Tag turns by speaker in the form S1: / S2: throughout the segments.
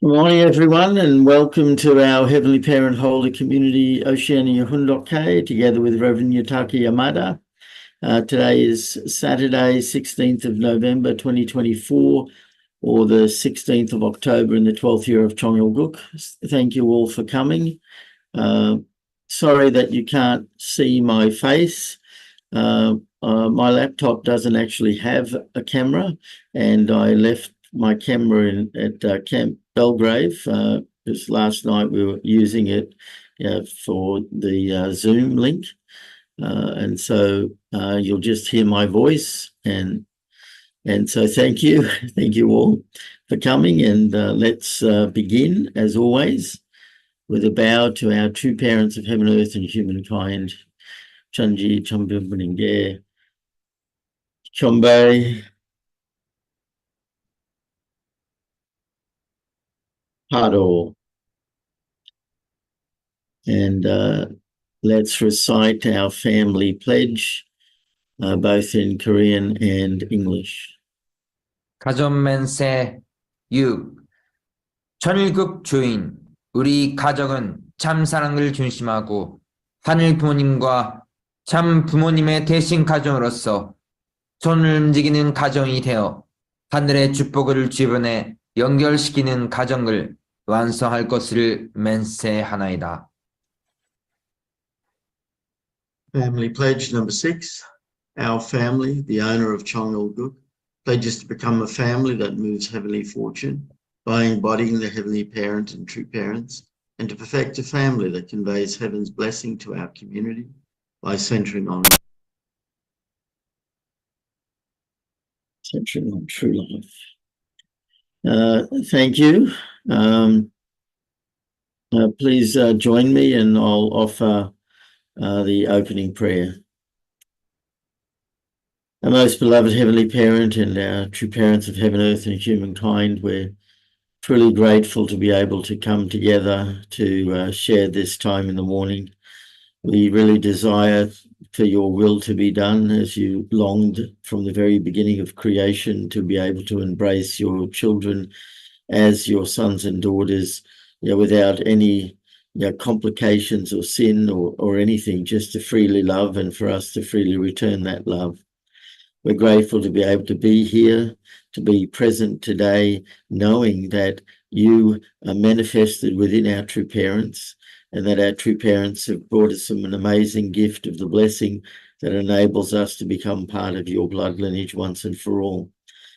S1: Good morning, everyone, and welcome to our Heavenly Parent Holder Community, Oceania Hundoke, together with Rev Yutaka Yamada. Today is Saturday, 16th of November, 2024, or the 16th of October in the 12th year of Chongyalguk. Thank you all for coming. Sorry that you can't see my face. My laptop doesn't actually have a camera, and I left my camera at Camp Belgrave because last night we were using it for the Zoom link, and so you'll just hear my voice, and so thank you all for coming, and let's begin as always with a bow to our true parents of heaven, earth, and humankind. Chanji, Chambimbaninge, Chombe, Hado. And let's recite our family pledge, both in Korean and English.
S2: 가전맨세 6. 천일국 주인, 우리 가정은 참 사랑을 중심하고 하늘 부모님과 참 부모님의 대신 가정으로서 손을 움직이는 가정이 되어 하늘의 축복을 주변에 연결시키는 가정을 완성할 것을 맹세하나이다.
S1: Family pledge number 6. Our family, the owner of Chongyalguk, pledges to become a family that moves heavenly fortune by embodying the heavenly parent and true parents, and to perfect a family that conveys heaven's blessing to our community by centering on true life. Thank you. Please join me, and I'll offer the opening prayer. Our most beloved Heavenly Parent and our true parents of heaven, earth, and humankind, we're truly grateful to be able to come together to share this time in the morning. We really desire for your will to be done, as you longed from the very beginning of creation to be able to embrace your children as your sons and daughters, without any complications or sin or anything, just to freely love and for us to freely return that love. We're grateful to be able to be here, to be present today, knowing that you are manifested within our true parents, and that our true parents have brought us an amazing gift of the blessing that enables us to become part of your blood lineage once and for all,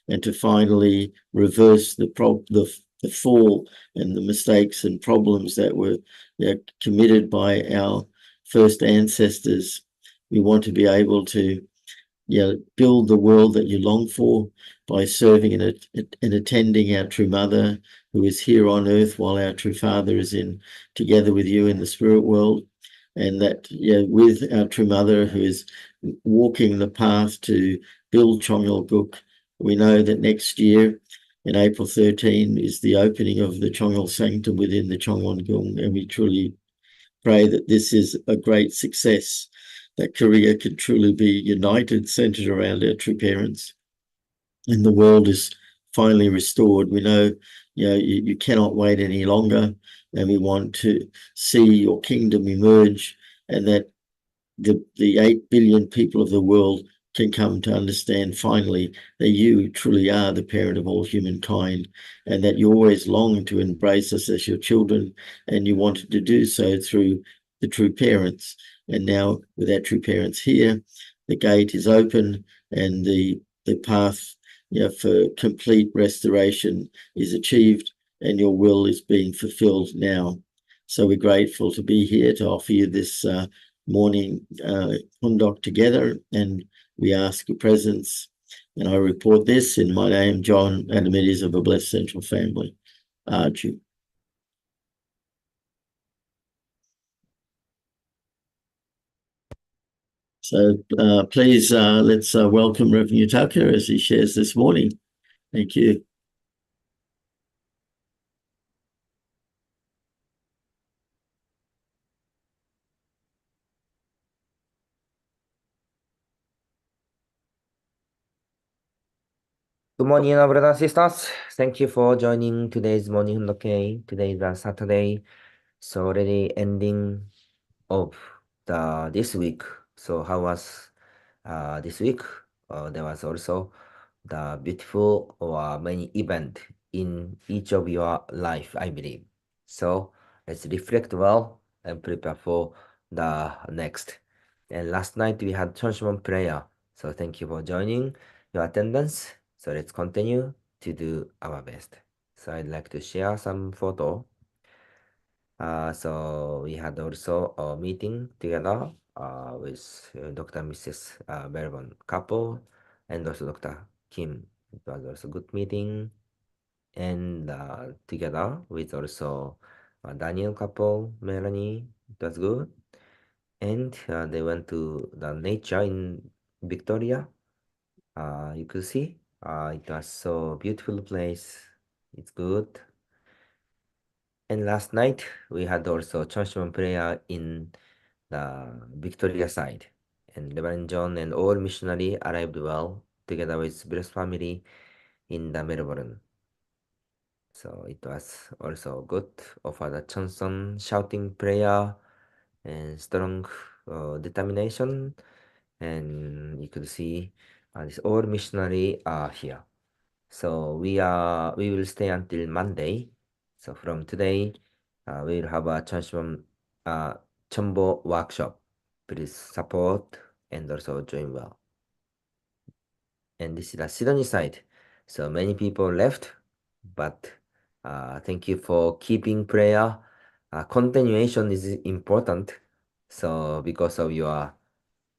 S1: and to finally reverse the fall and the mistakes and problems that were committed by our first ancestors. We want to be able to build the world that you long for by serving and attending our true mother, who is here on earth while our true father is together with you in the spirit world, and that with our true mother who is walking the path to build Chongyalguk. We know that next year in April 13 is the opening of the Chongyal Sanctum within the Chongyalguk, and we truly pray that this is a great success, that Korea can truly be united, centered around our true parents, and the world is finally restored. We know you cannot wait any longer, and we want to see your kingdom emerge, and that the 8 billion people of the world can come to understand finally that you truly are the parent of all humankind, and that you always long to embrace us as your children, and you wanted to do so through the true parents. And now with our true parents here, the gate is open, and the path for complete restoration is achieved, and your will is being fulfilled now. So we're grateful to be here to offer you this morning Hundok together, and we ask your presence. And I report this in my name, John, and it is of a blessed central family. Arju. So please, let's welcome Rev Yutaka as he shares this morning. Thank you.
S2: Good morning, brothers and sisters. Thank you for joining today's morning hundoke. Today is a Saturday, so already ending of this week. So how was this week? There was also the beautiful or many event in each of your life, I believe. So let's reflect well and prepare for the next. And last night we had churchman prayer. So thank you for joining your attendance. So let's continue to do our best. So I'd like to share some photo. So we had also a meeting together with Dr. and Mrs. Melbourne couple and also Dr. Kim. It was also good meeting and together with also Daniel couple, Melanie. It was good. And they went to the nature in Victoria. You could see it was so beautiful place. It's good. And last night we had also churchman prayer in the Victoria side. And Reverend John and all missionary arrived well together with Bruce family in the Melbourne. So it was also good for the Johnson shouting prayer and strong determination. And you could see this all missionary are here. So we will stay until Monday. So from today, we will have a Churchman Chombo workshop. Please support and also join well. And this is the Sydney side. So many people left, but thank you for keeping prayer. Continuation is important. So because of your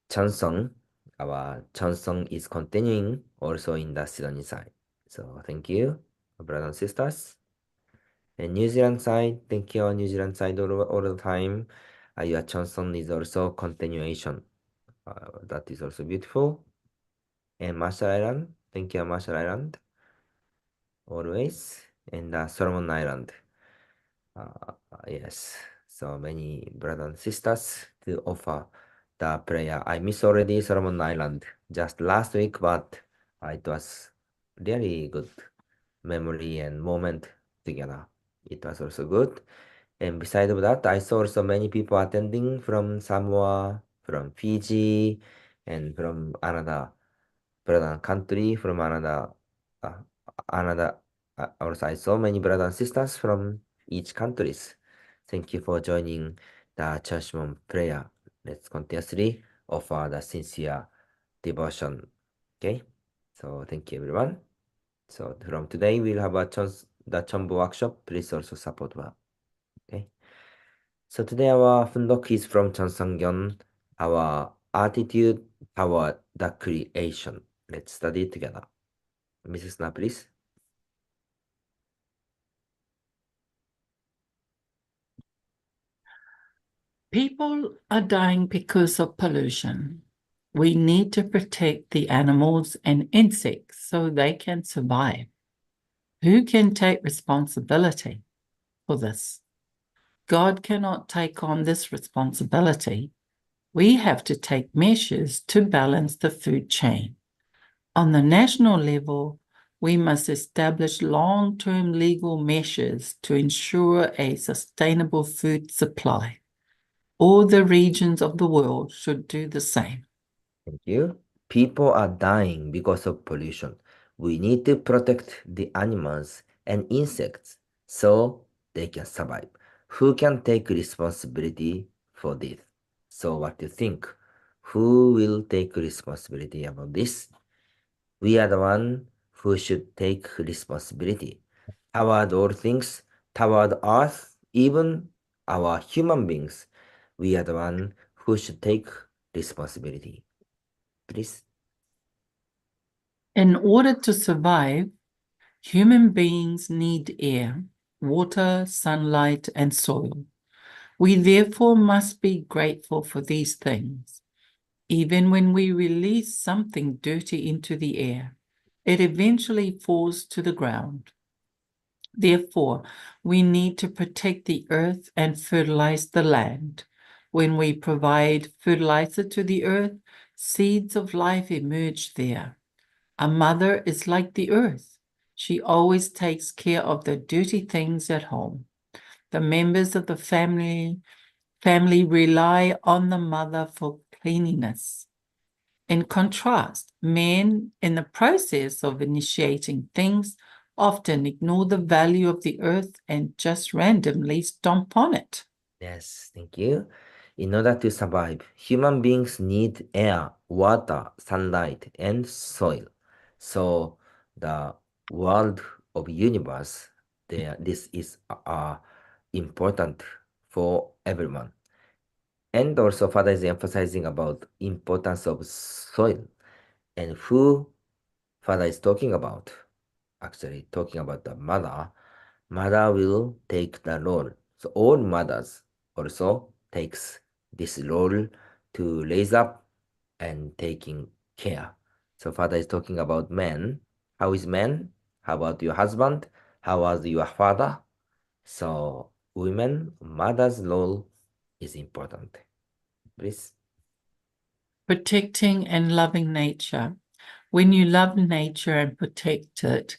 S2: chanson, our chanson is continuing also in the Sydney side. So thank you, brothers and sisters. And New Zealand side, thank you, New Zealand side all the time. Your chanson is also continuation. That is also beautiful. And Marshall Island, thank you, Marshall Island, always. And Solomon Island. Yes, so many brothers and sisters to offer the prayer. I miss already Solomon Island just last week, but it was really good memory and moment together. It was also good. And beside of that, I saw also many people attending from Samoa, from Fiji, and from another country, from uh, another. Also, I saw many brothers and sisters from each countries. Thank you for joining the Churchman prayer. Let's continuously offer the sincere devotion. Okay, so thank you everyone. So from today we'll have the Chombo workshop. Please also support well. Okay. So today our fundok is from Chansangyeon. Our attitude toward the creation. Let's study it together. Mrs. Na, please.
S3: People are dying because of pollution. We need to protect the animals and insects so they can survive. Who can take responsibility for this? God cannot take on this responsibility. We have to take measures to balance the food chain. On the national level, we must establish long-term legal measures to ensure a sustainable food supply. All the regions of the world should do the same.
S2: Thank you. People are dying because of pollution. We need to protect the animals and insects so they can survive. Who can take responsibility for this? So what do you think? Who will take responsibility about this? We are the one who should take responsibility toward all things, toward us, even our human beings. We are the one who should take responsibility. Please.
S3: In order to survive, human beings need air, water, sunlight, and soil. We therefore must be grateful for these things. Even when we release something dirty into the air, it eventually falls to the ground. Therefore, we need to protect the earth and fertilize the land. When we provide fertilizer to the earth, seeds of life emerge there. A mother is like the earth. She always takes care of the dirty things at home. The members of the family rely on the mother for cleanliness. In contrast, men, in the process of initiating things, often ignore the value of the earth and just randomly stomp on it.
S2: Yes, thank you. In order to survive, human beings need air, water, sunlight, and soil. So the world of universe, this is important for everyone. And also Father is emphasizing about importance of soil and who Father is talking about. Actually talking about the mother. Mother will take the role. So all mothers also takes this role to raise up and taking care. So Father is talking about men. How is men? How about your husband? How was your father? So women, mother's role is important. Please.
S3: Protecting and loving nature. When you love nature and protect it,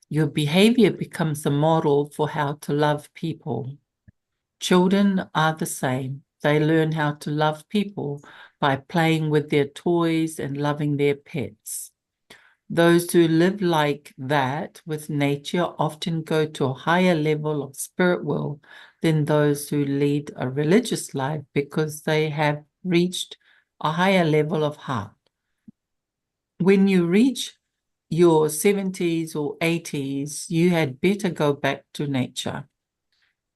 S3: your behavior becomes a model for how to love people. Children are the same. They learn how to love people by playing with their toys and loving their pets. Those who live like that with nature often go to a higher level of spirit world than those who lead a religious life because they have reached a higher level of heart. When you reach your 70s or 80s, you had better go back to nature.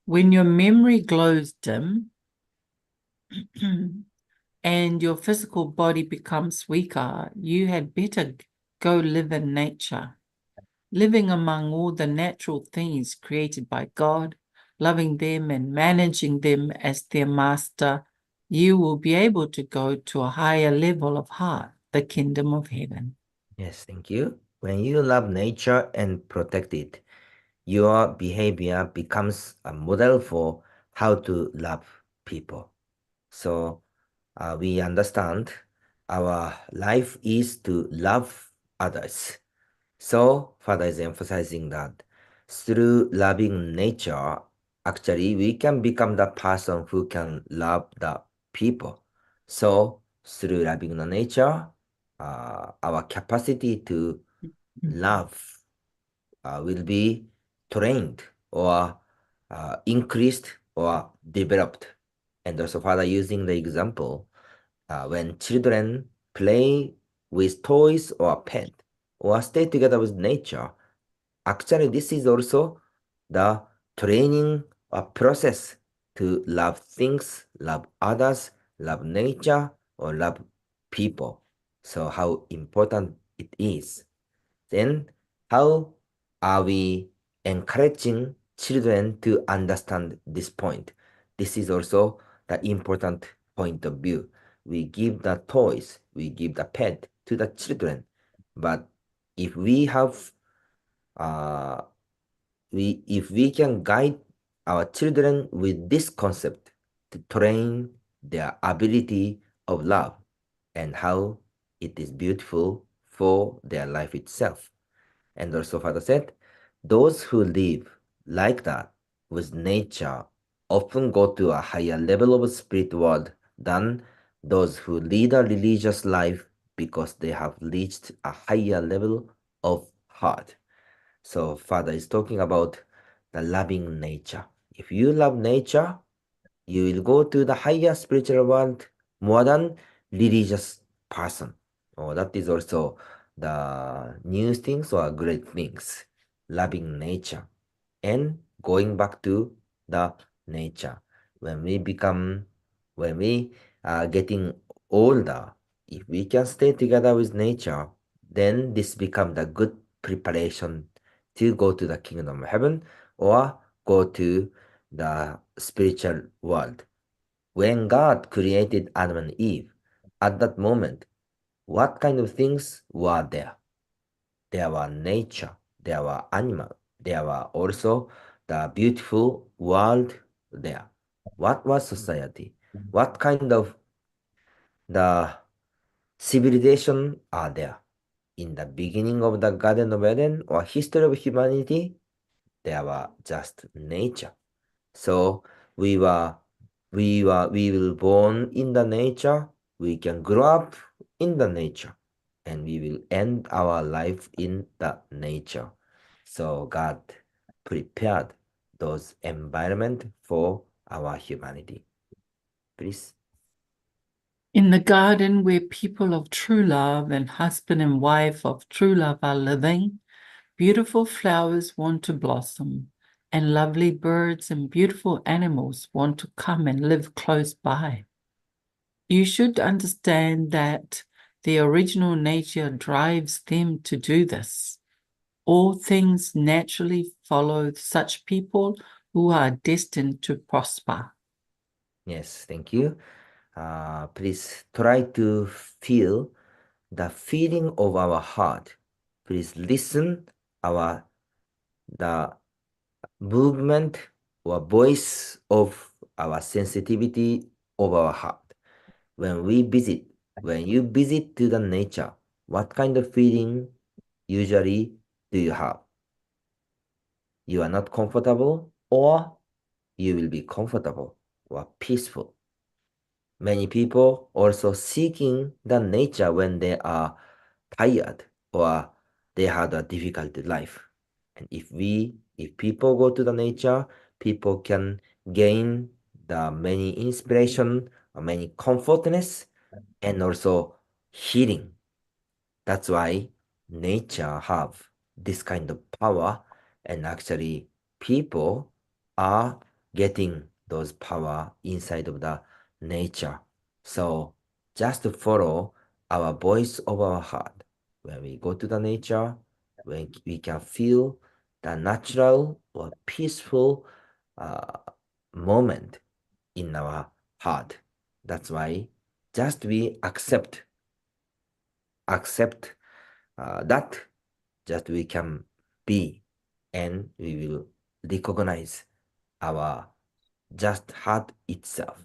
S3: When your memory glows dim and your physical body becomes weaker, you had better go live in nature. Living among all the natural things created by God, loving them and managing them as their master, you will be able to go to a higher level of heart, the kingdom of heaven.
S2: Yes, thank you. When you love nature and protect it, your behavior becomes a model for how to love people. So we understand our life is to love others. So Father is emphasizing that through loving nature, actually we can become the person who can love the people. So through loving the nature, our capacity to love will be trained or increased or developed. And also Father using the example, when children play with toys or pet or stay together with nature, actually this is also the training process to love things, love others, love nature, or love people. So how important it is. Then how are we encouraging children to understand this point? This is also the important point of view. We give the toys, we give the pet to the children, but if we have if we can guide our children with this concept to train their ability of love and how it is beautiful for their life itself. And also Father said, those who live like that with nature often go to a higher level of spirit world than those who lead a religious life because they have reached a higher level of heart. So Father is talking about the loving nature. If you love nature, you will go to the higher spiritual world more than religious person. Oh, that is also the new things or great things. Loving nature and going back to the nature. When we are getting older, if we can stay together with nature, then this becomes a good preparation to go to the kingdom of heaven or go to the spiritual world. When God created Adam and Eve, at that moment, what kind of things were there? There were nature, there were animals, there were also the beautiful world there. What was society? What kind of the civilization are there? in the beginning of the Garden of Eden or history of humanity, there was just nature. So we will born in the nature, we can grow up in the nature, and we will end our life in the nature. So God prepared those environment for our humanity. Please.
S3: In the garden where people of true love and husband and wife of true love are living, beautiful flowers want to blossom, and lovely birds and beautiful animals want to come and live close by. You should understand that the original nature drives them to do this. All things naturally follow such people who are destined to prosper.
S2: Yes, thank you. Please try to feel the feeling of our heart. Please listen the movement or voice of our sensitivity of our heart. When you visit to the nature, what kind of feeling usually do you have? You are not comfortable, or you will be comfortable or peaceful. Many people also seeking the nature when they are tired or they had a difficult life. And if people go to the nature, people can gain the many inspiration, many comfortness, and also healing. That's why nature have this kind of power, and actually people are getting those power inside of the nature. So just to follow our voice of our heart. When we go to the nature, when we can feel the natural or peaceful uh, moment in our heart. That's why just we accept that just we can be, and we will recognize our just heart itself.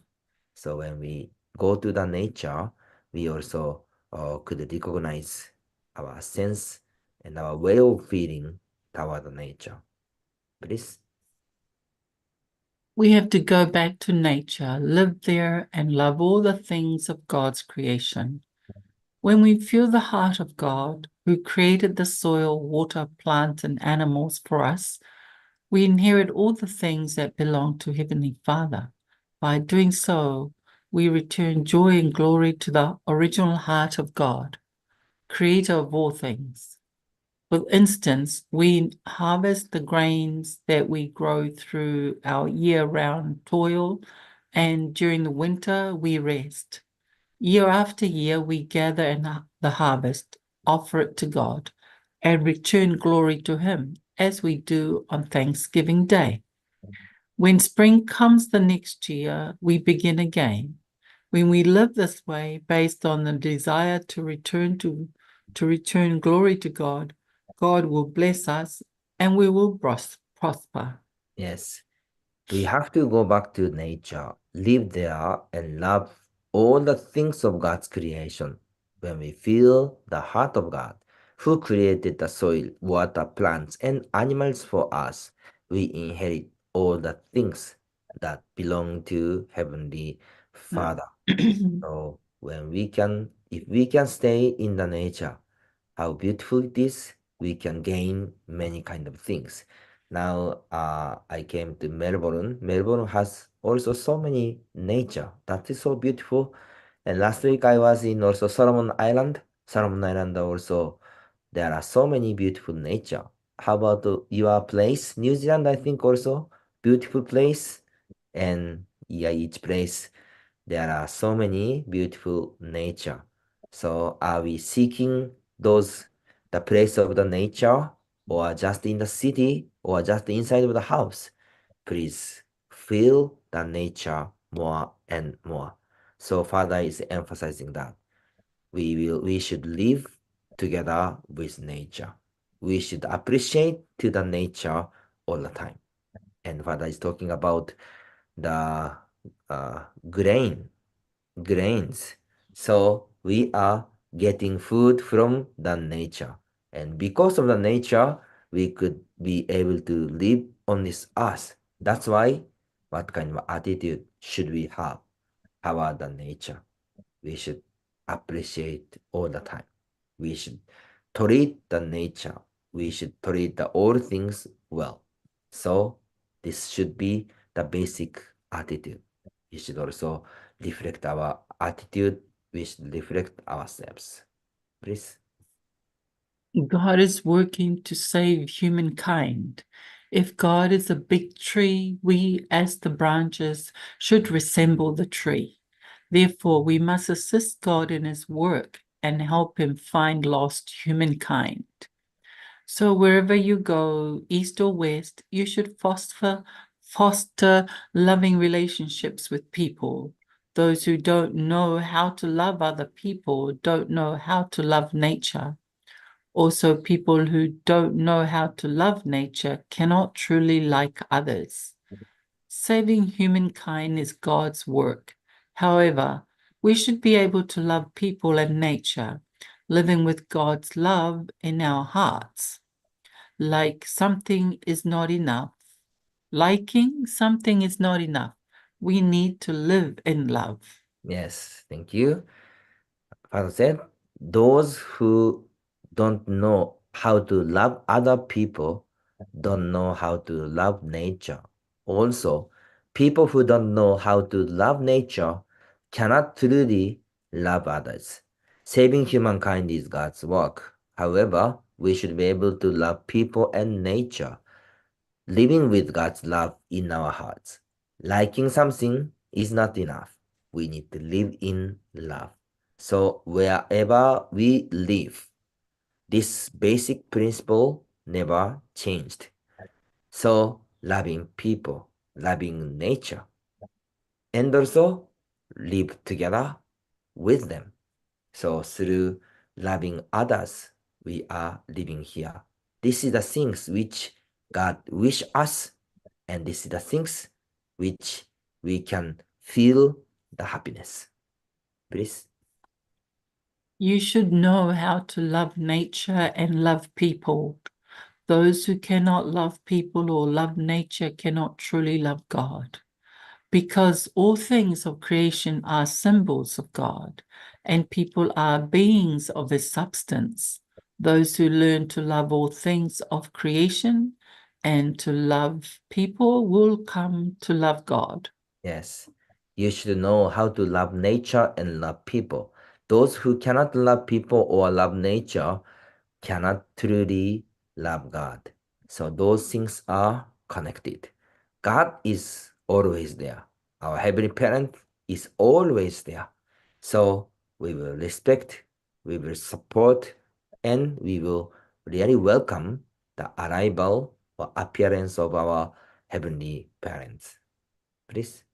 S2: So when we go to the nature, we also could recognize our sense and our way of feeling toward the nature. Please.
S3: We have to go back to nature, live there, and love all the things of God's creation. When we feel the heart of God, who created the soil, water, plants, and animals for us, we inherit all the things that belong to Heavenly Father. By doing so, we return joy and glory to the original heart of God, creator of all things. For instance, we harvest the grains that we grow through our year-round toil, and during the winter, we rest. Year after year, we gather in the harvest, offer it to God, and return glory to Him, as we do on Thanksgiving Day. When spring comes the next year, we begin again. When we live this way, based on the desire to return glory to God, God will bless us and we will prosper.
S2: Yes. We have to go back to nature, live there, and love all the things of God's creation. When we feel the heart of God, who created the soil, water, plants, and animals for us, we inherit all the things that belong to Heavenly Father. So if we can stay in the nature, how beautiful it is, we can gain many kind of things. Now I came to Melbourne. Melbourne has also so many nature that is so beautiful. And last week I was in also Solomon Island. Solomon Island also there are so many beautiful nature. How about your place? New Zealand, I think also beautiful place. And yeah, each place there are so many beautiful nature. So are we seeking the place of the nature, or just in the city, or just inside of the house? Please feel the nature more and more. So Father is emphasizing that we should live together with nature. We should appreciate to the nature all the time. And Father is talking about the grains. So we are getting food from the nature. And because of the nature, we could be able to live on this earth. That's why, what kind of attitude should we have about the nature? We should appreciate all the time. We should treat the nature. We should treat the all things well. So this should be the basic attitude. We should also reflect our attitude. We should reflect ourselves. Please.
S3: God is working to save humankind. If God is a big tree, we, as the branches, should resemble the tree. Therefore, we must assist God in his work and help him find lost humankind. So wherever you go, east or west, you should foster loving relationships with people. Those who don't know how to love other people don't know how to love nature. Also, people who don't know how to love nature cannot truly like others. Saving humankind is God's work. However, we should be able to love people and nature, living with God's love in our hearts. Like something is not enough. Liking something is not enough. We need to live in love.
S2: Yes, thank you. Father said, those who don't know how to love other people don't know how to love nature. Also, people who don't know how to love nature cannot truly love others. Saving humankind is God's work. However, we should be able to love people and nature, living with God's love in our hearts. Liking something is not enough. We need to live in love. So wherever we live, this basic principle never changed. So loving people, loving nature, and also live together with them. So through loving others, we are living here. This is the things which God wish us, and this is the things which we can feel the happiness. Please.
S3: You should know how to love nature and love people. Those who cannot love people or love nature cannot truly love God, because all things of creation are symbols of God, and people are beings of his substance. Those who learn to love all things of creation and to love people will come to love God.
S2: Yes, you should know how to love nature and love people. Those who cannot love people or love nature cannot truly love God. So those things are connected. God is always there. Our Heavenly Parent is always there. So we will respect, we will support, and we will really welcome the arrival or appearance of our Heavenly Parents. Please.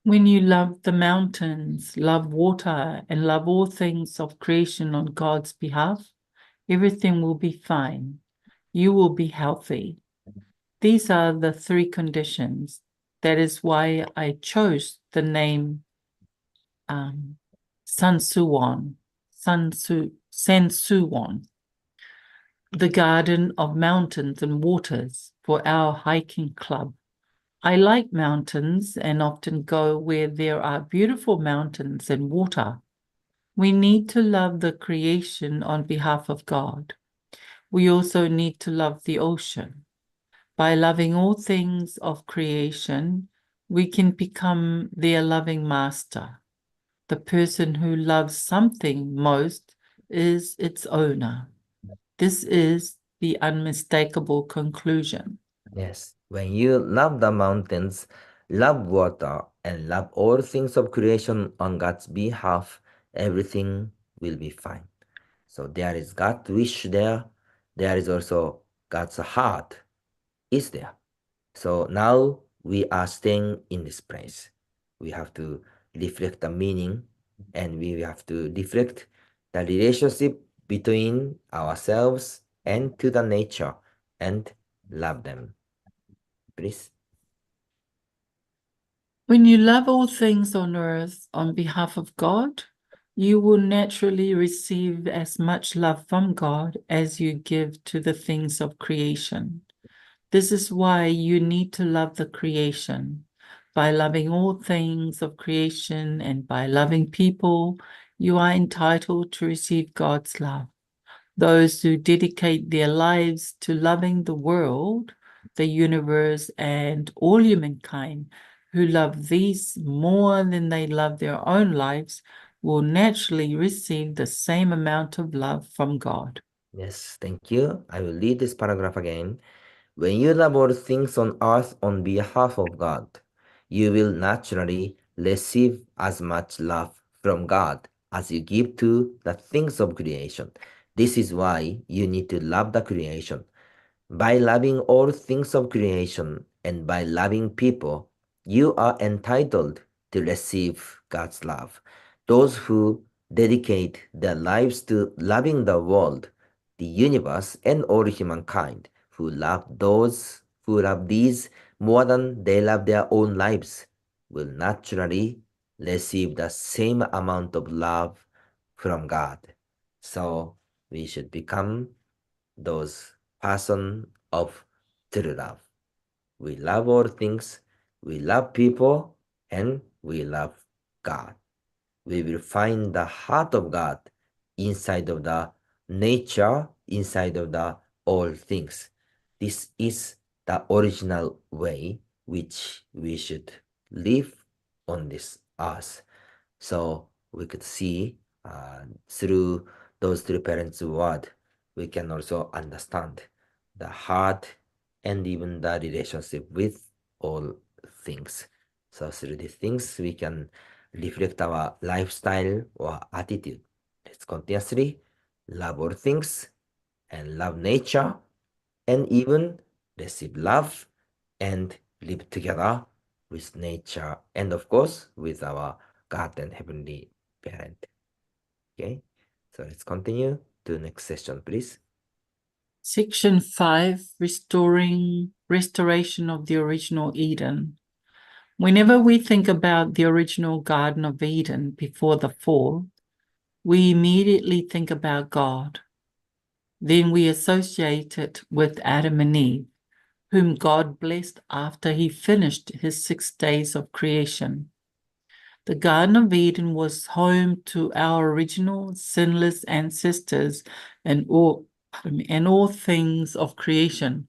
S3: When you love the mountains, love water, and love all things of creation on God's behalf, everything will be fine. You will be healthy. These are the three conditions. That is why I chose the name Sansuwon, Sansuwon, the Garden of Mountains and Waters, for our hiking club. I like mountains and often go where there are beautiful mountains and water. We need to love the creation on behalf of God. We also need to love the ocean. By loving all things of creation, we can become their loving master. The person who loves something most is its owner. This is the unmistakable conclusion.
S2: Yes, when you love the mountains, love water, and love all things of creation on God's behalf, everything will be fine. So there is God's wish there. There is also God's heart is there. So now we are staying in this place. We have to reflect the meaning, and we have to reflect the relationship between ourselves and to the nature and love them. Please.
S3: When you love all things on earth on behalf of God, you will naturally receive as much love from God as you give to the things of creation. This is why you need to love the creation. By loving all things of creation and by loving people, you are entitled to receive God's love. Those who dedicate their lives to loving the world, the universe, and all humankind, who love these more than they love their own lives, will naturally receive the same amount of love from God.
S2: Yes, thank you. I will read this paragraph again. When you love all things on earth on behalf of God, you will naturally receive as much love from God as you give to the things of creation. This is why you need to love the creation. By loving all things of creation and by loving people, you are entitled to receive God's love. Those who dedicate their lives to loving the world, the universe, and all humankind, who love these more than they love their own lives, will naturally receive the same amount of love from God. So we should become those person of true love. We love all things, we love people, and we love God. We will find the heart of God inside of the nature, inside of the all things. This is the original way which we should live on this earth. So we could see through those three parents' word, we can also understand the heart and even the relationship with all things. So through these things, we can reflect our lifestyle or attitude. Let's continuously love all things and love nature and even receive love and live together with nature and of course with our God and Heavenly Parent. Okay, so let's continue to the next session, please.
S3: Section 5, Restoration of the Original Eden. Whenever we think about the original Garden of Eden before the fall, we immediately think about God. Then we associate it with Adam and Eve, whom God blessed after he finished his 6 days of creation. The Garden of Eden was home to our original sinless ancestors and all things of creation,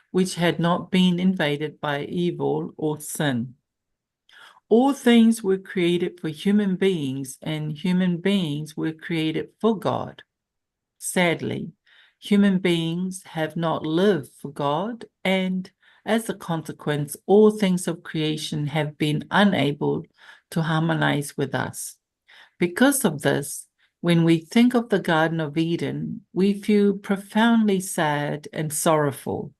S3: which had not been invaded by evil or sin. All things were created for human beings, and human beings were created for God. Sadly, human beings have not lived for God, and as a consequence, all things of creation have been unable to harmonize with us. Because of this, when we think of the Garden of Eden, we feel profoundly sad and sorrowful.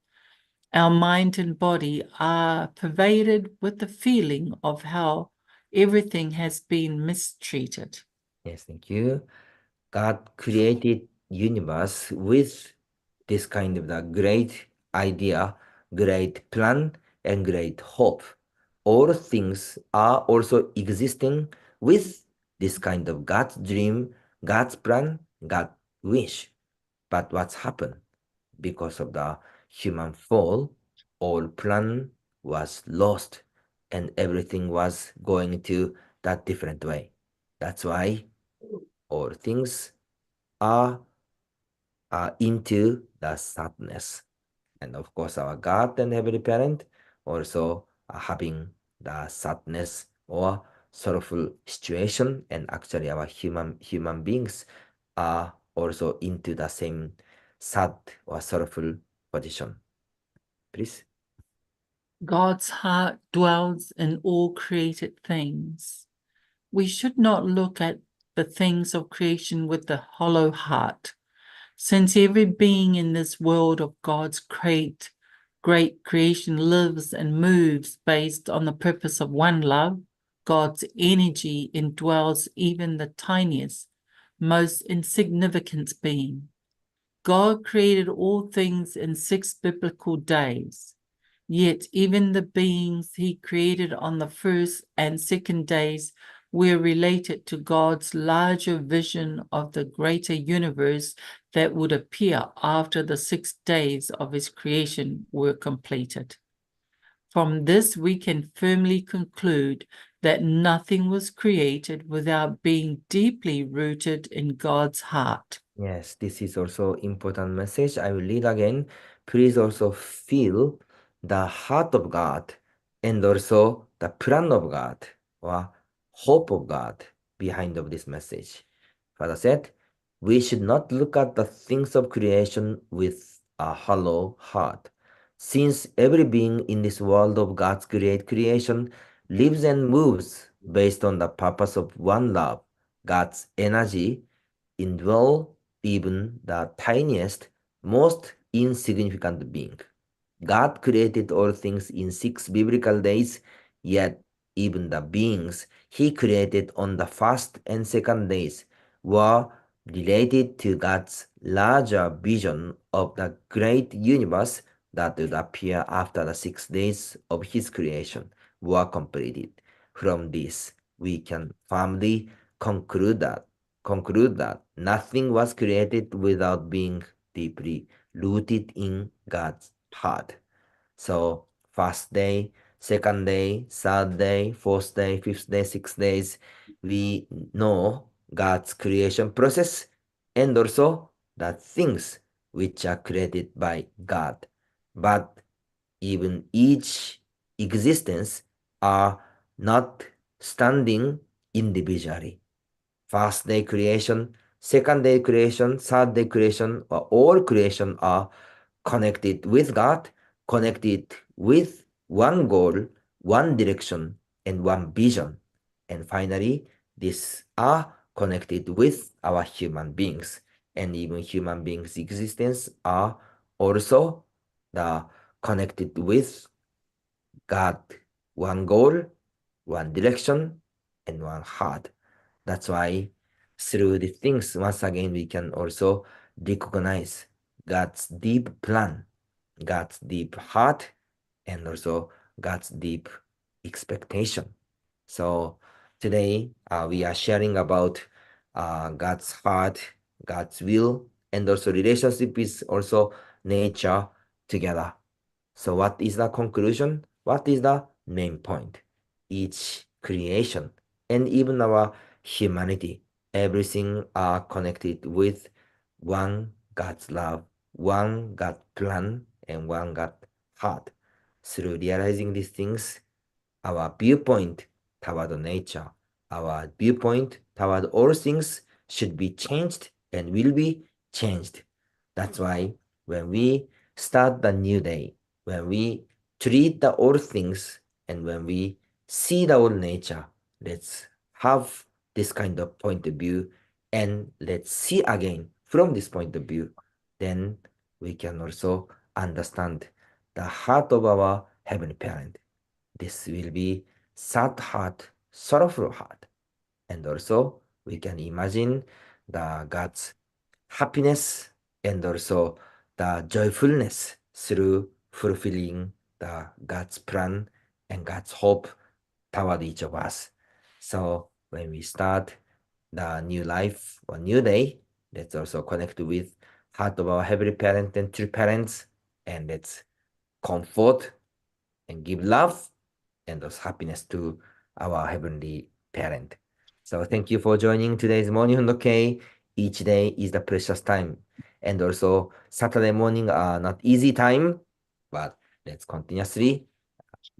S3: Our mind and body are pervaded with the feeling of how everything has been mistreated.
S2: Yes, thank you. God created universe with this kind of the great idea, great plan, and great hope. All things are also existing with this kind of God's dream, God's plan, God's wish. But what's happened? Because of the human fall, all plan was lost and everything was going to that different way. That's why all things are into the sadness. And of course, our God and Heavenly Parent also are having the sadness or sorrowful situation, and actually our human beings are also into the same sad or sorrowful position. Please.
S3: God's heart dwells in all created things. We should not look at the things of creation with a hollow heart, since every being in this world of God's great creation lives and moves based on the purpose of one love. God's energy indwells even the tiniest, most insignificant being. God created all things in 6 biblical days. Yet even the beings he created on the first and second days we're related to God's larger vision of the greater universe that would appear after the 6 days of his creation were completed. From this, we can firmly conclude that nothing was created without being deeply rooted in God's heart.
S2: Yes, this is also important message. I will read again. Please also feel the heart of God and also the plan of God or hope of God behind of this message. Father said, we should not look at the things of creation with a hollow heart. Since every being in this world of God's great creation lives and moves based on the purpose of one love, God's energy indwell even the tiniest, most insignificant being. God created all things in 6 biblical days, yet even the beings he created on the first and second days were related to God's larger vision of the great universe that would appear after the 6 days of his creation were completed. From this, we can firmly conclude that nothing was created without being deeply rooted in God's heart. So first day, second day, third day, fourth day, fifth day, 6 days, we know God's creation process and also the things which are created by God. But even each existence are not standing individually. First day creation, second day creation, third day creation, or all creation are connected with God, connected with one goal, one direction, and one vision. And finally, these are connected with our human beings. And even human beings' existence are also connected with God, one goal, one direction, and one heart. That's why through the things, once again, we can also recognize God's deep plan, God's deep heart, and also God's deep expectation. So today we are sharing about God's heart, God's will, and also relationship is also nature together. So what is the conclusion? What is the main point? Each creation and even our humanity, everything are connected with one God's love, one God plan, and one God heart. Through realizing these things, our viewpoint toward nature, our viewpoint toward all things should be changed and will be changed. That's why when we start the new day, when we treat the old things, and when we see the old nature, let's have this kind of point of view and let's see again from this point of view. Then we can also understand the heart of our Heavenly Parent. This will be sad heart, sorrowful heart. And also we can imagine the God's happiness and also the joyfulness through fulfilling the God's plan and God's hope toward each of us. So when we start the new life or new day, let's also connect with heart of our heavenly parent and true parents, and let's comfort and give love and those happiness to our heavenly parent. So thank you for joining today's morning okay. Each day is the precious time. And also Saturday morning are not easy time, but let's continuously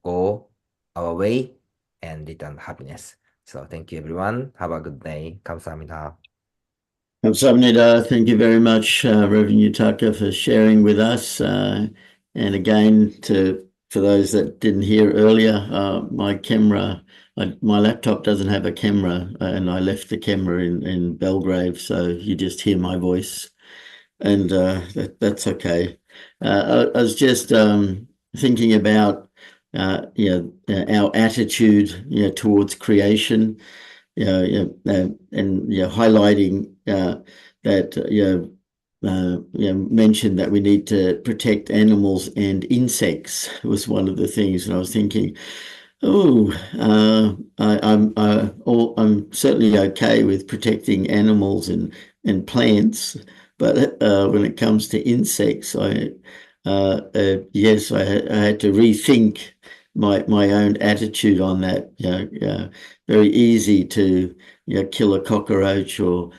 S2: go our way and return happiness. So thank you everyone. Have a good day. 감사합니다.
S1: Kamsahamnida, thank you very much, Rev Yutaka, for sharing with us. And again, for those that didn't hear earlier, my laptop doesn't have a camera, and I left the camera in Belgrave, so you just hear my voice, and that's okay. I was just thinking about our attitude towards creation. And highlighting that mentioned that we need to protect animals and insects was one of the things. And I was thinking, Oh, I'm certainly okay with protecting animals and plants, but when it comes to insects, yes, I had to rethink my own attitude on that. Very easy to kill a cockroach or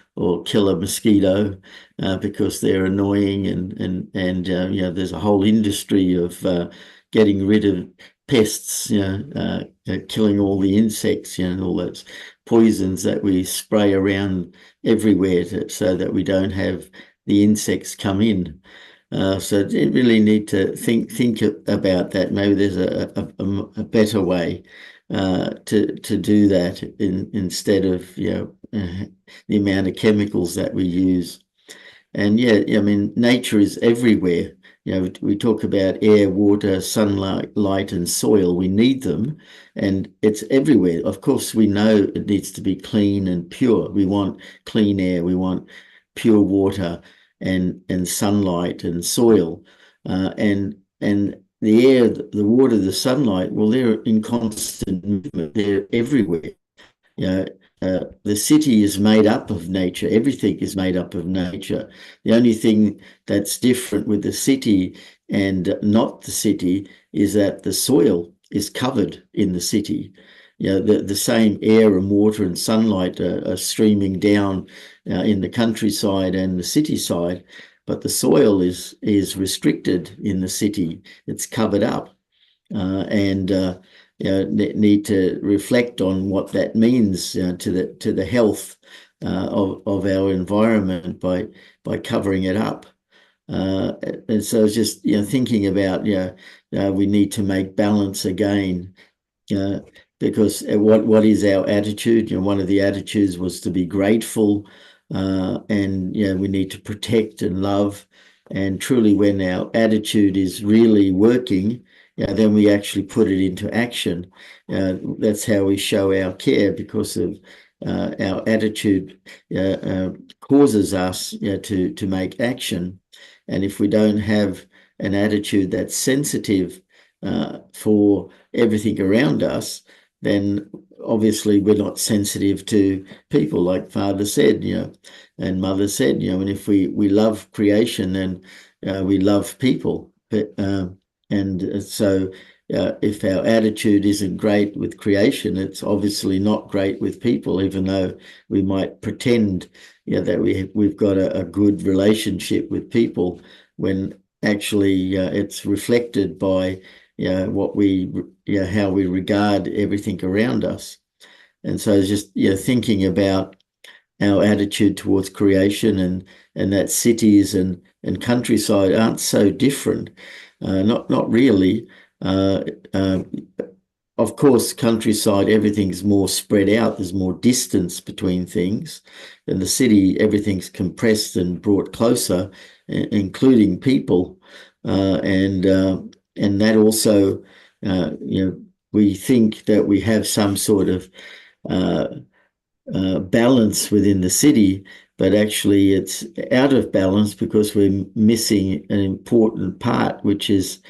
S1: kill a mosquito because they're annoying and there's a whole industry of getting rid of pests, killing all the insects, and all those poisons that we spray around everywhere so that we don't have the insects come in. So you really need to think about that. Maybe there's a better way to do that instead of the amount of chemicals that we use. And yeah, I mean, nature is everywhere. We talk about air, water, sunlight, light, and soil. We need them, and it's everywhere. Of course, we know it needs to be clean and pure. We want clean air. We want pure water and sunlight and soil, and the air, the water, the sunlight. Well, they're in constant movement. They're everywhere. You know, the city is made up of nature. Everything is made up of nature. The only thing that's different with the city and not the city is that the soil is covered in the city. The same air and water and sunlight are streaming down in the countryside and the city side, but the soil is restricted in the city. It's covered up. And need to reflect on what that means to the health of our environment by covering it up. And so it's just thinking about we need to make balance again, because what is our attitude? One of the attitudes was to be grateful, and we need to protect and love. And truly, when our attitude is really working, then we actually put it into action. That's how we show our care, because of our attitude causes us to make action. And if we don't have an attitude that's sensitive for everything around us, then obviously we're not sensitive to people, like Father said, and Mother said, and if we love creation, then we love people. But and so if our attitude isn't great with creation, it's obviously not great with people, even though we might pretend that we've got a good relationship with people, when actually it's reflected by what we how we regard everything around us. And so just thinking about our attitude towards creation, and that cities and countryside aren't so different. Not really. Of course, countryside, everything's more spread out. There's more distance between things. In the city, everything's compressed and brought closer, including people. And that also, we think that we have some sort of balance within the city, but actually it's out of balance because we're missing an important part, which is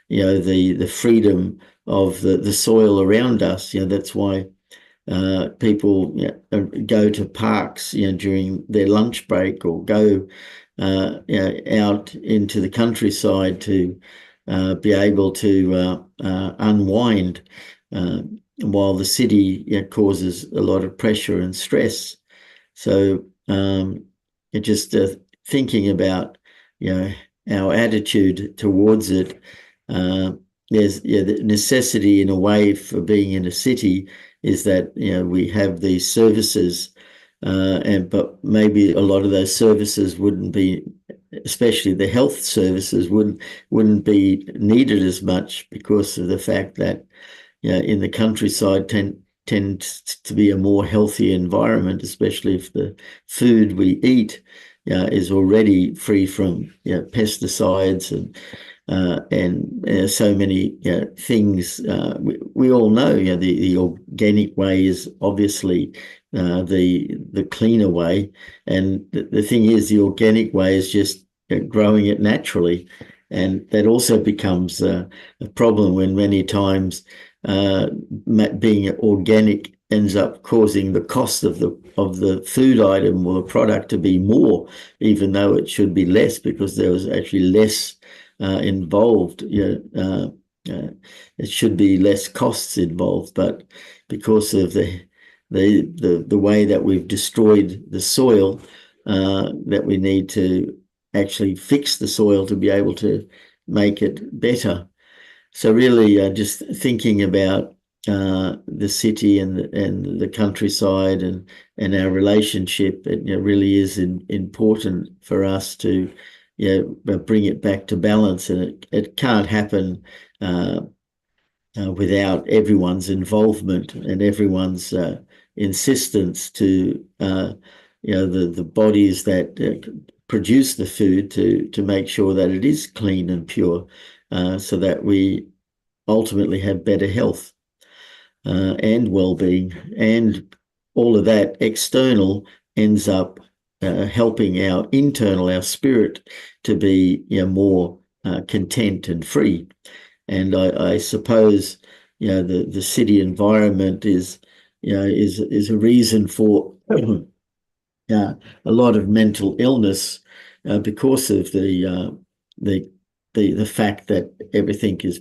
S1: the freedom of the soil around us. That's why people go to parks during their lunch break, or go out into the countryside to be able to unwind, while the city causes a lot of pressure and stress. So it just thinking about our attitude towards it. There's the necessity in a way for being in a city is that we have these services, but maybe a lot of those services wouldn't be, especially the health services, wouldn't be needed as much, because of the fact that in the countryside tends to be a more healthy environment, especially if the food we eat is already free from pesticides and so many things. We all know the organic way is obviously the cleaner way, and the thing is, the organic way is just growing it naturally, and that also becomes a problem when many times being organic ends up causing the cost of the food item or the product to be more, even though it should be less, because there was actually less involved. It should be less costs involved, but because of the way that we've destroyed the soil, that we need to actually fix the soil to be able to make it better. So really, just thinking about the city and the countryside and our relationship, it really is important for us to bring it back to balance, and it can't happen without everyone's involvement and everyone's insistence to the bodies that produce the food to make sure that it is clean and pure, so that we ultimately have better health and well-being, and all of that external ends up helping our internal, our spirit, to be more content and free. And I suppose the city environment is a reason for a lot of mental illness because of the fact that everything is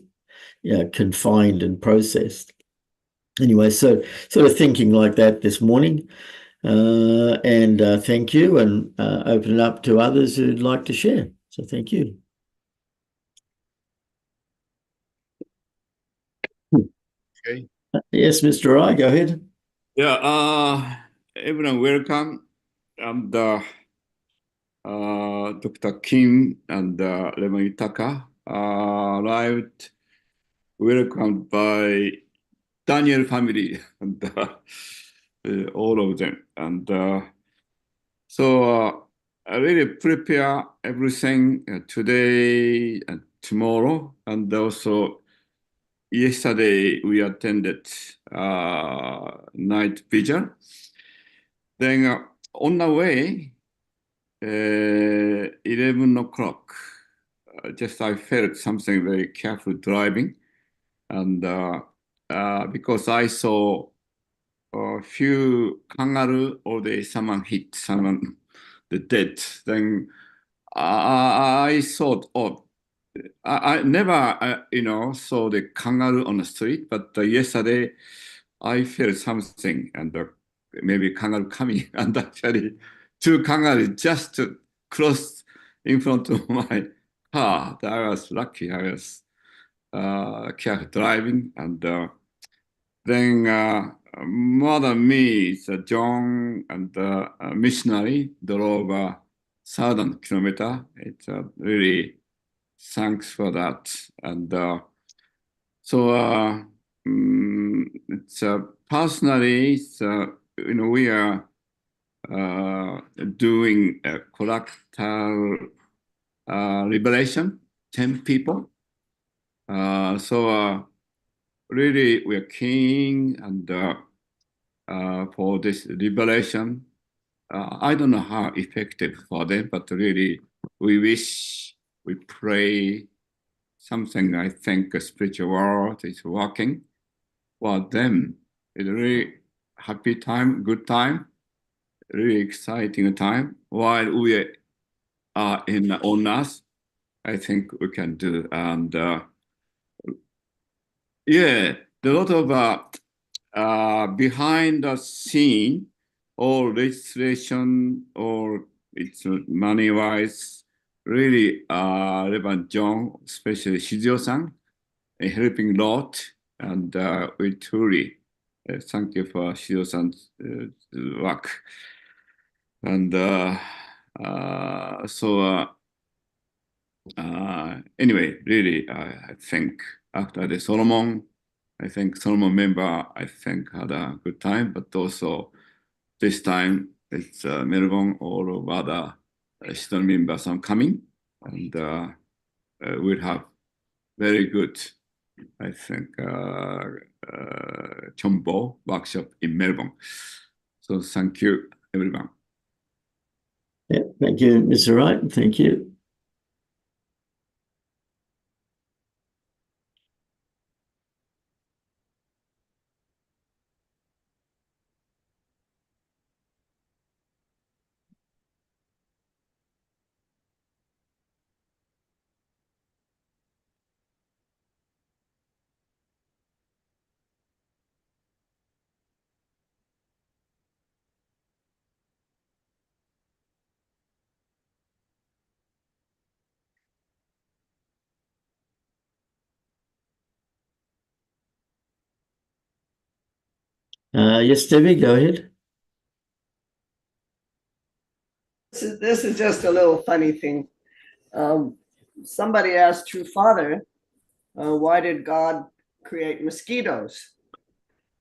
S1: confined and processed. Anyway, so sort of thinking like that this morning, and thank you, and open it up to others who'd like to share. So thank you.
S4: Okay.
S1: Yes, Mr. I, go ahead.
S4: Yeah, everyone welcome. I'm Dr. Kim and Rev Yutaka, arrived, welcomed by Daniel family and all of them. And so I really prepare everything today and tomorrow, and also yesterday we attended night vigil. Then on the way, 11 o'clock, just I felt something very careful driving, and because I saw a few kangaroo or someone hit someone, the dead. Then I thought, oh, I never, saw the kangaroo on the street, but yesterday I felt something, and maybe kangaroo coming, and actually two kangaroos just crossed in front of my car. I was lucky. I was careful driving, and then more than me, John and missionary drove 1,000 kilometers. It's really thanks for that. And so it's personally, we are doing a character liberation, 10 people. So really we are keen and for this liberation. I don't know how effective for them, but really we wish, we pray, something I think a spiritual world is working for them. It's a really happy time, good time, really exciting time. While we are on us, I think we can do. And yeah, a lot of behind the scene or legislation or it's money-wise, really Reverend John, especially Shizuo-san, helping a lot. And we truly thank you for Shizuo-san's work. And so anyway, really, I think after the Solomon, I think Solomon member, I think had a good time, but also this time it's Melbourne, all of other student members are coming, and we'll have very good, I think, Chombo workshop in Melbourne. So thank you, everyone.
S1: Yeah, thank you, Mr. Wright. Thank you. Yes, Debbie, go ahead.
S5: This is just a little funny thing. Somebody asked True Father, why did God create mosquitoes?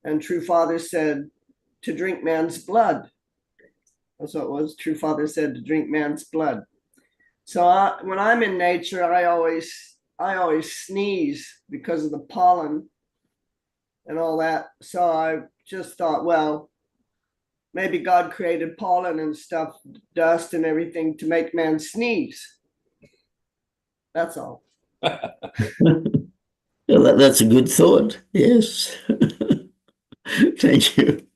S5: And True Father said, to drink man's blood. That's what it was. True Father said, to drink man's blood. So when I'm in nature, I always sneeze because of the pollen and all that. So I just thought, well, maybe God created pollen and stuff, dust and everything to make man sneeze. That's all.
S1: Well, that's a good thought. Yes. Thank you.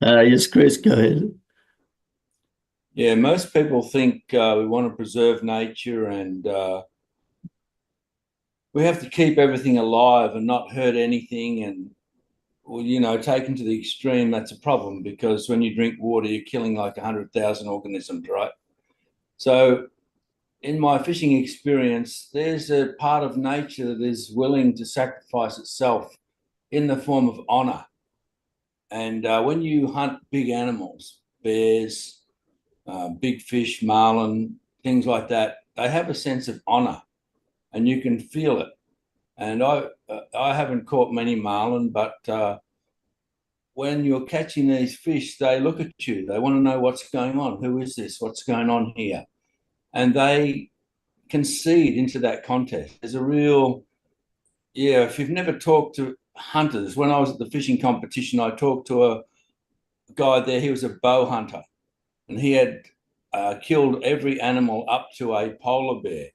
S1: Yes, Chris, go ahead.
S6: Yeah, most people think we want to preserve nature and we have to keep everything alive and not hurt anything. And, well, you know, taken to the extreme, that's a problem because when you drink water, you're killing like 100,000 organisms, right? So in my fishing experience, there's a part of nature that is willing to sacrifice itself in the form of honor. And when you hunt big animals, bears, big fish, marlin, things like that, they have a sense of honor and you can feel it. And I haven't caught many marlin, but when you're catching these fish, they look at you. They want to know what's going on. Who is this? What's going on here? And they concede into that contest. There's a real, yeah, if you've never talked to hunters, when I was at the fishing competition, I talked to a guy there. He was a bow hunter and he had killed every animal up to a polar bear.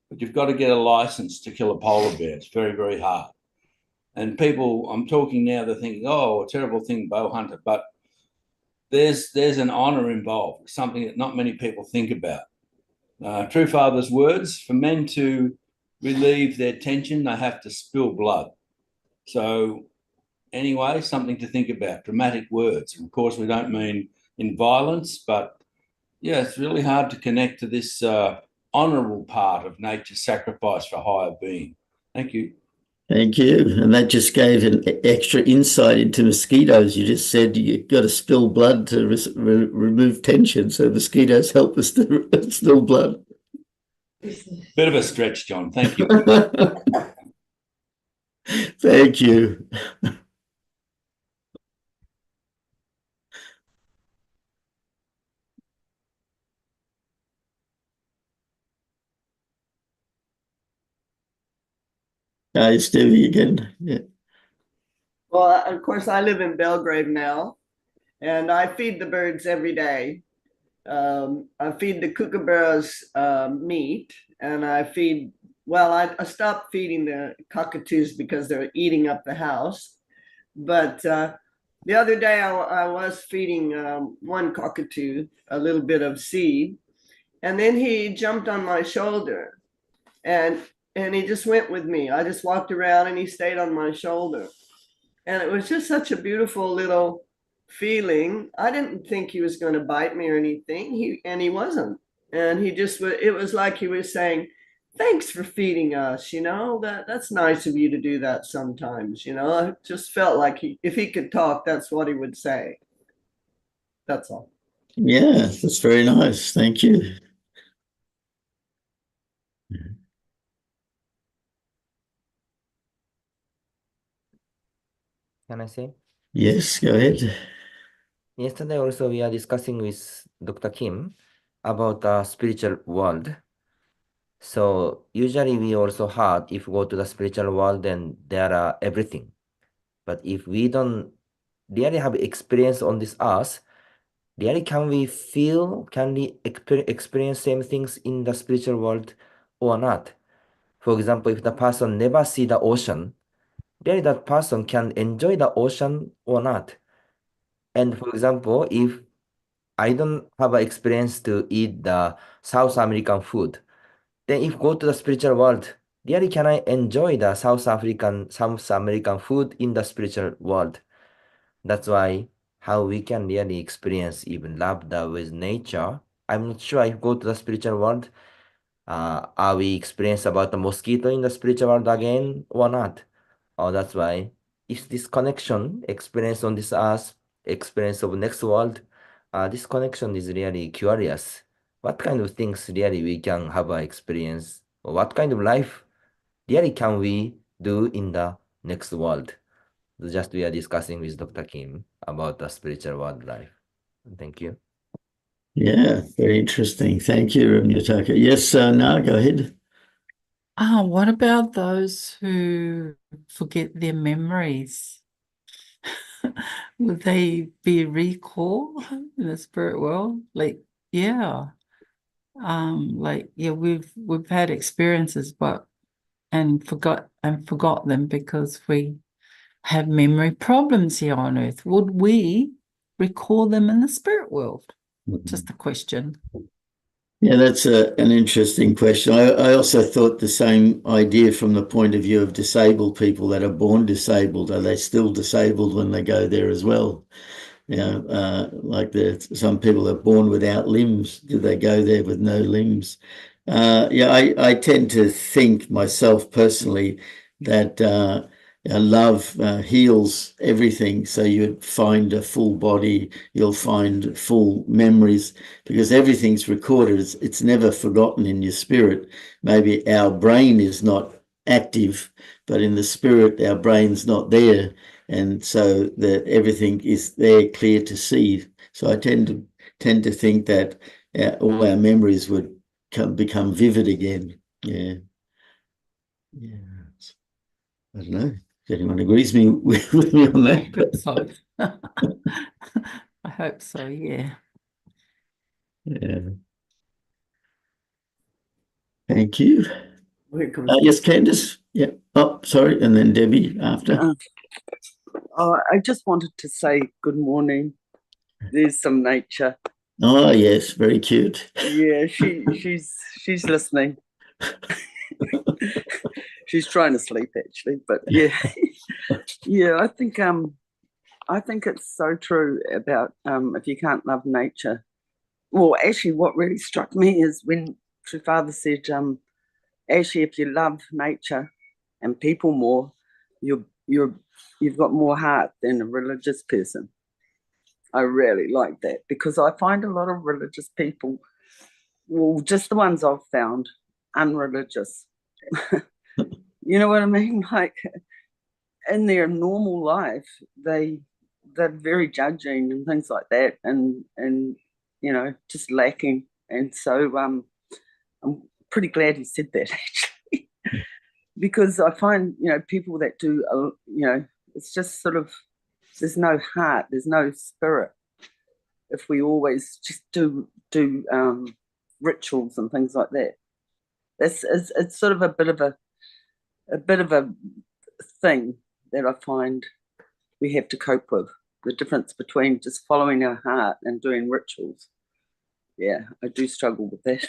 S6: But you've got to get a license to kill a polar bear. It's very, very hard. And people, I'm talking now, they're thinking, oh, a terrible thing, bow hunter. But there's an honor involved, something that not many people think about. True Father's words, for men to relieve their tension, they have to spill blood. So anyway, something to think about, dramatic words. And of course, we don't mean in violence, but yeah, it's really hard to connect to this honorable part of nature's sacrifice for higher being. Thank you.
S1: Thank you. And that just gave an extra insight into mosquitoes. You just said you've got to spill blood to remove tension. So mosquitoes help us to spill blood.
S6: Bit of a stretch, John. Thank you.
S1: Thank you. Stevie again. Yeah.
S5: Well, of course, I live in Belgrade now, and I feed the birds every day. I feed the kookaburras meat, and I stopped feeding the cockatoos because they're eating up the house. But the other day I was feeding one cockatoo a little bit of seed, and then he jumped on my shoulder and he just went with me. I just walked around and he stayed on my shoulder. And it was just such a beautiful little feeling. I didn't think he was going to bite me or anything. He wasn't. And it was like he was saying, thanks for feeding us, that's nice of you to do that sometimes, I just felt like if he could talk, that's what he would say. That's all.
S1: Yeah, that's very nice. Thank you.
S2: Can I say?
S1: Yes, go ahead.
S2: Yesterday also we are discussing with Dr. Kim about the spiritual world. So usually we also heard if we go to the spiritual world, then there are everything. But if we don't really have experience on this earth, really can we experience same things in the spiritual world or not? For example, if the person never see the ocean, really that person can enjoy the ocean or not? And for example, if I don't have an experience to eat the South American food, then if go to the spiritual world, really can I enjoy the South American food in the spiritual world? That's why how we can really experience even love with nature. I'm not sure if go to the spiritual world, are we experience about the mosquito in the spiritual world again or not? Oh, that's why if this connection experience on this earth, experience of next world, this connection is really curious. What kind of things really we can have an experience, or what kind of life really can we do in the next world? Just we are discussing with Dr. Kim about the spiritual world life. Thank you.
S1: Yeah, very interesting. Thank you, Rev Yutaka. Yes, now go ahead.
S3: What about those who forget their memories? Would they be recalled in the spirit world? Like, yeah. We've had experiences, forgot them because we have memory problems here on earth. Would we recall them in the spirit world? Just a question.
S1: Yeah, that's an interesting question. I also thought the same idea from the point of view of disabled people that are born disabled. Are they still disabled when they go there as well? You know, like some people are born without limbs. Do they go there with no limbs? Yeah, I tend to think myself personally that love heals everything. So you'd find a full body, you'll find full memories, because everything's recorded. It's never forgotten in your spirit. Maybe our brain is not active, but in the spirit, our brain's not there. And so that everything is there, clear to see. So I tend to think that all our memories would become vivid again. Yeah. I don't know if anyone agrees with me on that.
S3: I hope so. I hope so, yeah.
S1: Yeah. Thank you. Yes, Candice. Yeah. Oh, sorry. And then Debbie after.
S7: I just wanted to say good morning. There's some nature.
S1: Oh, yes. Very cute.
S7: Yeah, she's listening. She's trying to sleep actually, but yeah. Yeah, I think it's so true about if you can't love nature. Well, actually what really struck me is when True Father said, actually if you love nature and people more, you've got more heart than a religious person. I really like that because I find a lot of religious people, well, just the ones I've found, unreligious. You know what I mean? Like in their normal life, they're very judging and things like that, and you know, just lacking. And so I'm pretty glad he said that actually, because I find, you know, people that do, you know, it's just sort of, there's no heart, there's no spirit. If we always just do rituals and things like that, it's sort of a bit of a thing that I find we have to cope with. The difference between just following our heart and doing rituals. Yeah, I do struggle with that.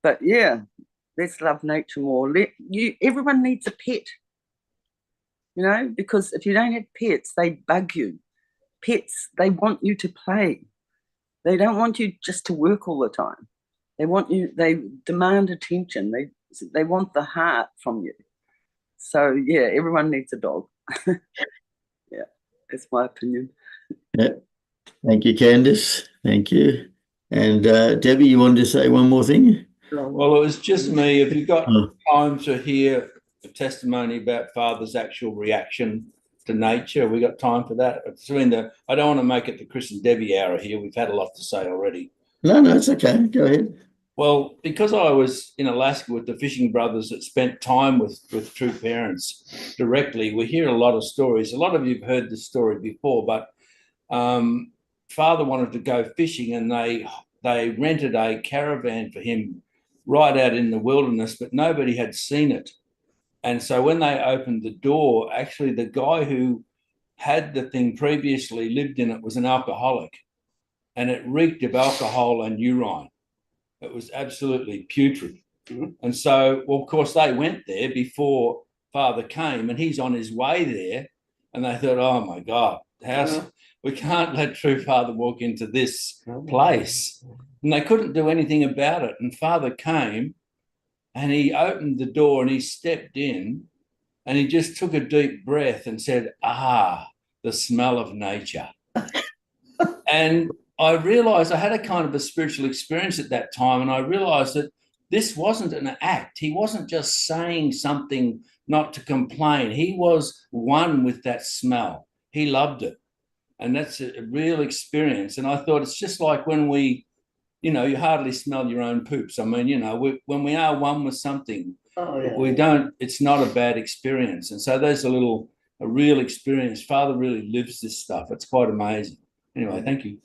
S7: But yeah, let's love nature more. Everyone needs a pet, you know, because if you don't have pets, they bug you. Pets, they want you to play. They don't want you just to work all the time. They demand attention. They want the heart from you. So yeah, everyone needs a dog. Yeah, that's my opinion.
S1: Yeah. Thank you, Candice. Thank you. And Debbie, you wanted to say one more thing?
S6: Well, it was just me. If you got time to hear a testimony about Father's actual reaction to nature, we got time for that. I don't want to make it the Chris and Debbie hour here. We've had a lot to say already.
S1: No, it's okay. Go ahead.
S6: Well, because I was in Alaska with the fishing brothers that spent time with true parents directly, we hear a lot of stories. A lot of you've heard this story before, but Father wanted to go fishing, and they rented a caravan for him right out in the wilderness, but nobody had seen it. And so when they opened the door, actually the guy who had the thing previously lived in it was an alcoholic, and it reeked of alcohol and urine. It was absolutely putrid. Mm-hmm. And so, well, of course, they went there before Father came, and he's on his way there, and they thought, oh my God, we can't let True Father walk into this place. And they couldn't do anything about it. And Father came and he opened the door and he stepped in and he just took a deep breath and said, the smell of nature. And I realized I had a kind of a spiritual experience at that time. And I realized that this wasn't an act. He wasn't just saying something not to complain. He was one with that smell. He loved it. And that's a real experience. And I thought it's just like when we, you hardly smell your own poops. I mean, when we are one with something, it's not a bad experience. And so there's a real experience. Father really lives this stuff. It's quite amazing. Anyway, thank you.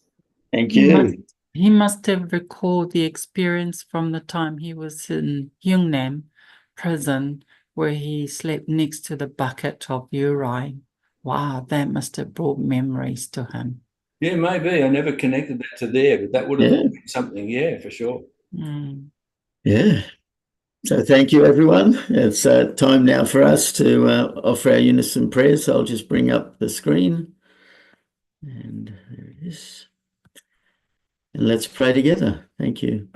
S1: Thank you.
S3: He must have recalled the experience from the time he was in Yunnan prison where he slept next to the bucket of urine. Wow, that must have brought memories to him.
S6: Yeah, maybe. I never connected that to there, but that would have been something, for sure.
S3: Mm.
S1: Yeah. So thank you, everyone. It's time now for us to offer our unison prayers. So I'll just bring up the screen. And there it is. And let's pray together. Thank you.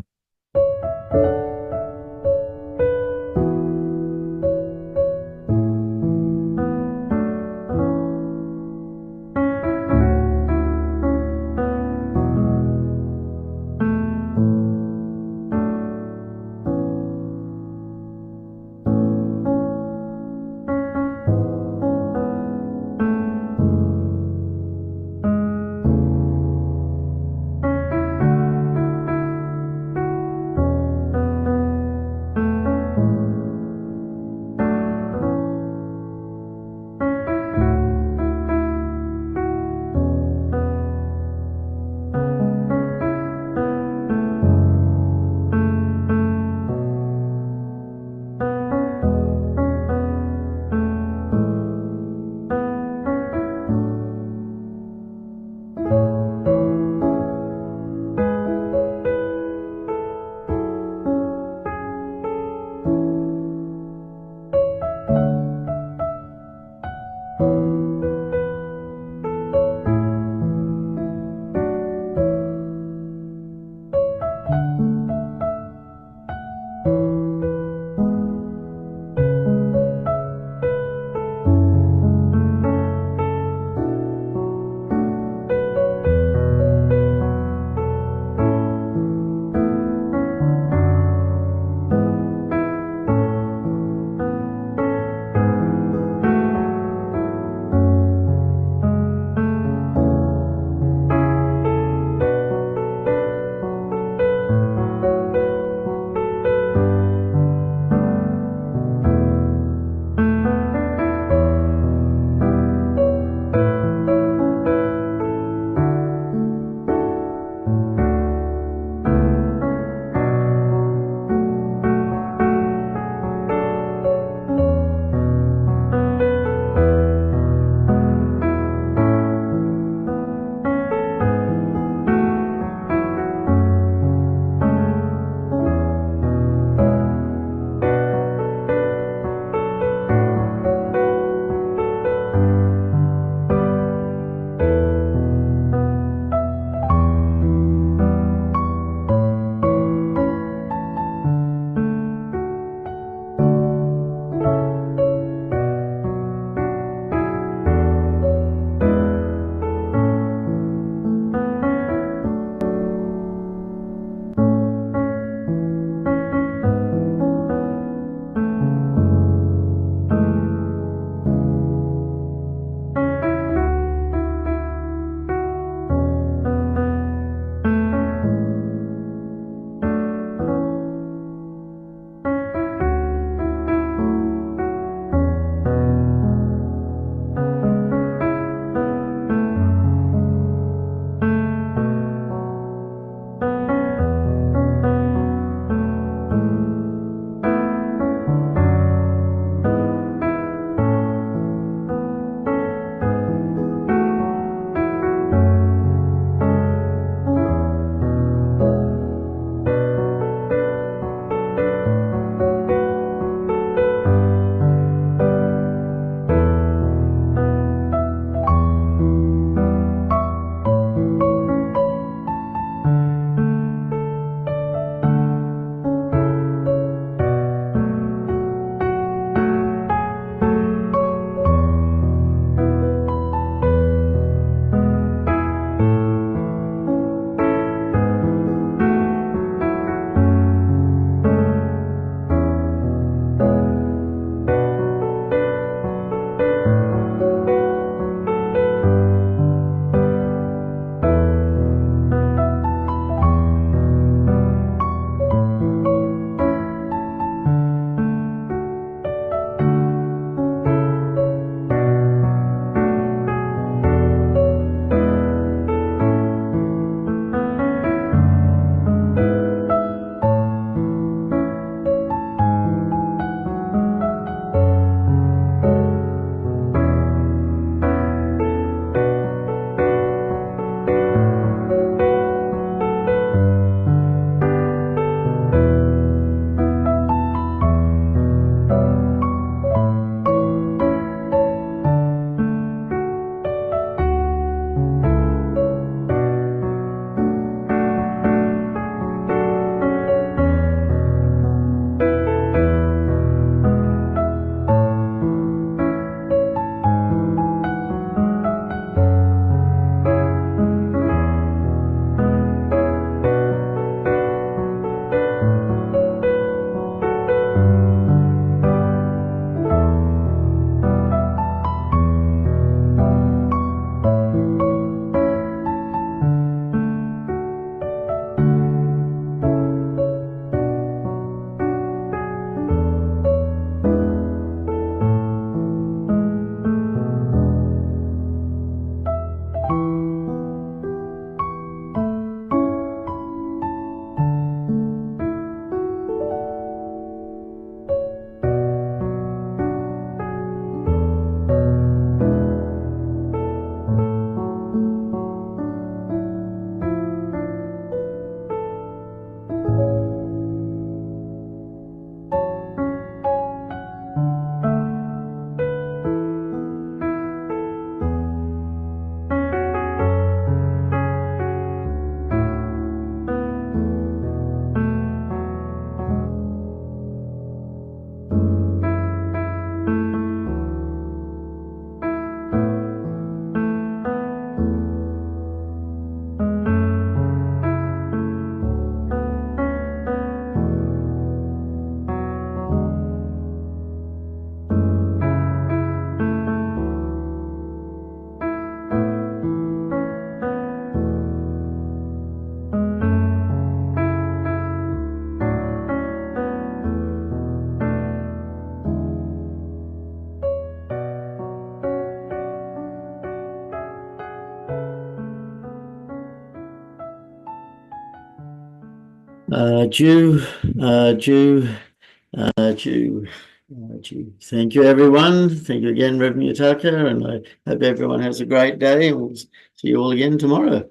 S1: Jew. Thank you, everyone. Thank you again, Rev Yutaka, and I hope everyone has a great day, and we'll see you all again tomorrow.